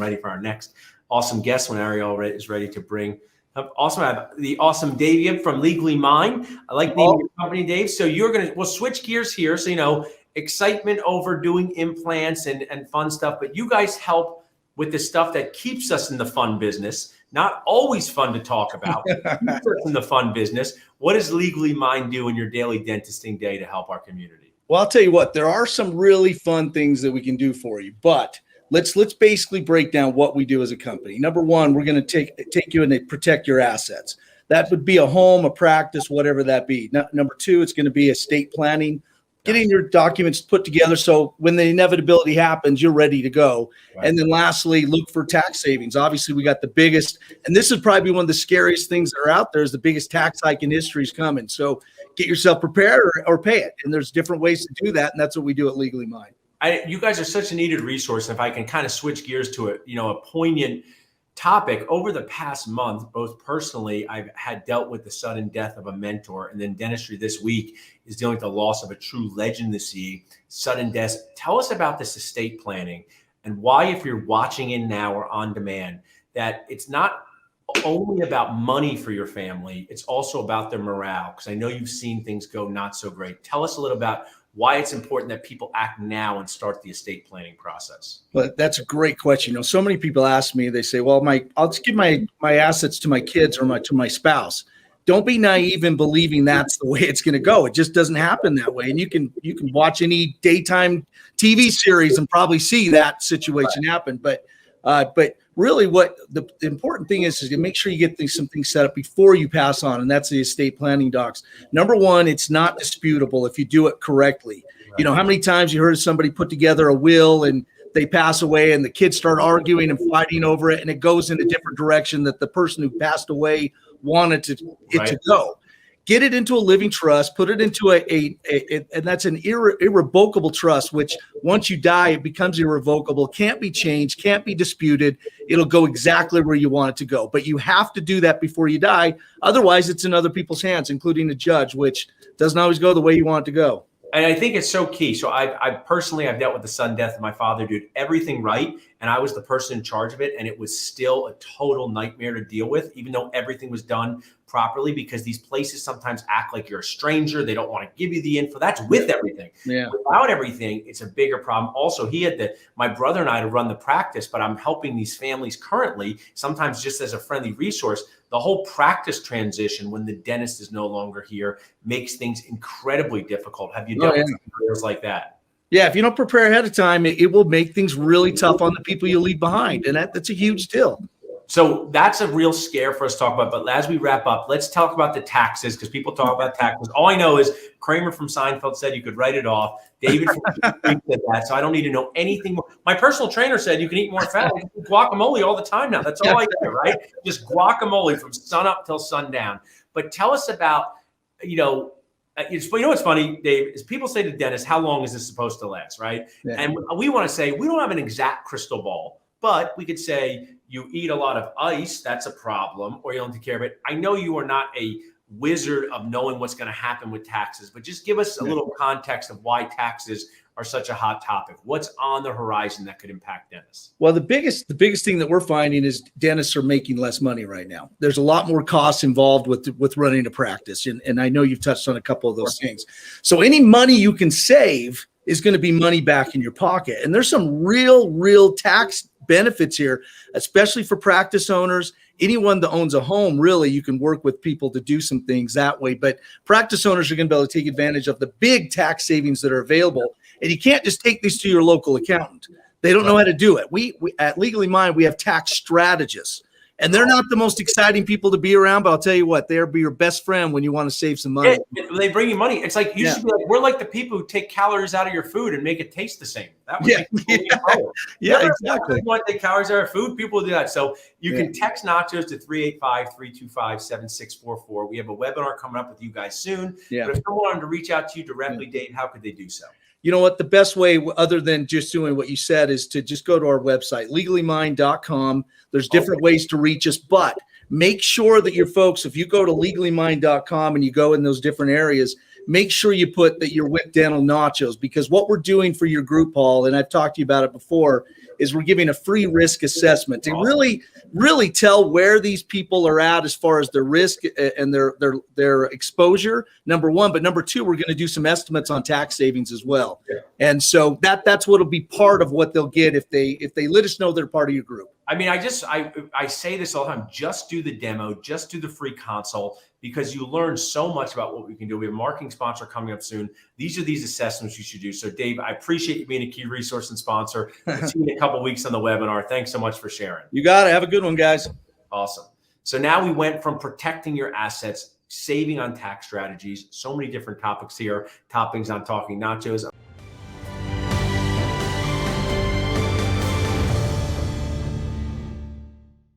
excited for our next awesome guest when Ariel is ready to bring. Also, I have the awesome Dave Gibb from Legally Mine. I like naming your company, Dave. So we'll switch gears here. So, excitement over doing implants and fun stuff, but you guys help with the stuff that keeps us in the fun business. Not always fun to talk about, but keeps us in the fun business. What does Legally Mine do in your daily dentisting day to help our community? Well, I'll tell you what, there are some really fun things that we can do for you, but let's basically break down what we do as a company. Number one, we're going to take you and protect your assets. That would be a home, a practice, whatever that be. Number two, it's going to be estate planning, getting your documents put together so when the inevitability happens, you're ready to go. Right. And then lastly, look for tax savings. Obviously, we got the biggest, and this is probably one of the scariest things that are out there, is the biggest tax hike in history is coming. So get yourself prepared or pay it. And there's different ways to do that, and that's what we do at Legally Mine. You guys are such a needed resource. And if I can kind of switch gears to a poignant topic, over the past month, both personally, I've had dealt with the sudden death of a mentor, and then dentistry this week is dealing with the loss of a true legacy, sudden death. Tell us about this estate planning and why, if you're watching in now or on demand, that it's not only about money for your family, it's also about their morale. Because I know you've seen things go not so great. Tell us a little about why it's important that people act now and start the estate planning process. Well, that's a great question. So many people ask me, they say, well, I'll just give my assets to my kids or to my spouse. Don't be naive in believing that's the way it's going to go. It just doesn't happen that way. And you can watch any daytime TV series and probably see that situation happen. But really what the important thing is to make sure you get some things set up before you pass on. And that's the estate planning docs. Number one, it's not disputable if you do it correctly. Right. How many times you heard somebody put together a will and they pass away and the kids start arguing and fighting over it, and it goes in a different direction that the person who passed away wanted it to go. Get it into a living trust, put it into and that's an irrevocable trust, which once you die, it becomes irrevocable, can't be changed, can't be disputed. It'll go exactly where you want it to go. But you have to do that before you die. Otherwise, it's in other people's hands, including a judge, which doesn't always go the way you want it to go. And I think it's so key. So I've dealt with the sudden death of my father, did everything right. And I was the person in charge of it. And it was still a total nightmare to deal with, even though everything was done properly, because these places sometimes act like you're a stranger. They don't want to give you the info. That's with everything. Yeah. Without everything, it's a bigger problem. Also, my brother and I to run the practice, but I'm helping these families currently, sometimes just as a friendly resource. The whole practice transition when the dentist is no longer here makes things incredibly difficult. Have you dealt with scenarios like that? Yeah, if you don't prepare ahead of time, it will make things really tough on the people you leave behind. And that's a huge deal. So that's a real scare for us to talk about. But as we wrap up, let's talk about the taxes, because people talk about taxes. All I know is Kramer from Seinfeld said you could write it off. David from said that, so I don't need to know anything more. My personal trainer said you can eat more fat. I eat guacamole all the time now. That's all I do, right? Just guacamole from sun up till sundown. But tell us about, what's funny, Dave, is people say to dentists, how long is this supposed to last, right? Yeah. And we want to say, we don't have an exact crystal ball, but we could say, you eat a lot of ice, that's a problem, or you don't take care of it. I know you are not a wizard of knowing what's going to happen with taxes, but just give us a little context of why taxes are such a hot topic. What's on the horizon that could impact dentists? Well, the biggest thing that we're finding is dentists are making less money right now. There's a lot more costs involved with running a practice. And I know you've touched on a couple of those things. So any money you can save is going to be money back in your pocket. And there's some real tax benefits here, especially for practice owners. Anyone that owns a home, really, you can work with people to do some things that way. But practice owners are going to be able to take advantage of the big tax savings that are available. And you can't just take these to your local accountant. They don't know how to do it. We at Legally Mine, we have tax strategists. And they're not the most exciting people to be around, but I'll tell you what, they'll be your best friend when you want to save some money. Yeah, they bring you money. It's like you should be like, we're like the people who take calories out of your food and make it taste the same. That would exactly. You want to take calories out of food, people do that. So you can text Nachos to 385-325-7644. We have a webinar coming up with you guys soon. Yeah. But if someone wanted to reach out to you directly, Dave, how could they do so? You know what? The best way, other than just doing what you said, is to just go to our website, legallymine.com. There's different ways to reach us, but make sure that your folks, if you go to legallymine.com and you go in those different areas, make sure you put that you're with Dental Nachos, because what we're doing for your group, Paul, and I've talked to you about it before, is we're giving a free risk assessment to really tell where these people are at as far as their risk and their exposure, number one. But number two, we're going to do some estimates on tax savings as well. Yeah. And so that's what'll be part of what they'll get if they let us know they're part of your group. I mean, I say this all the time, just do the demo, just do the free consult, because you learn so much about what we can do. We have a marketing sponsor coming up soon. These are these assessments you should do. So Dave, I appreciate you being a key resource and sponsor. We'll see you in a couple of weeks on the webinar. Thanks so much for sharing. You got it. Have a good one, guys. Awesome. So now we went from protecting your assets, saving on tax strategies, so many different topics here, toppings on Talking Nachos.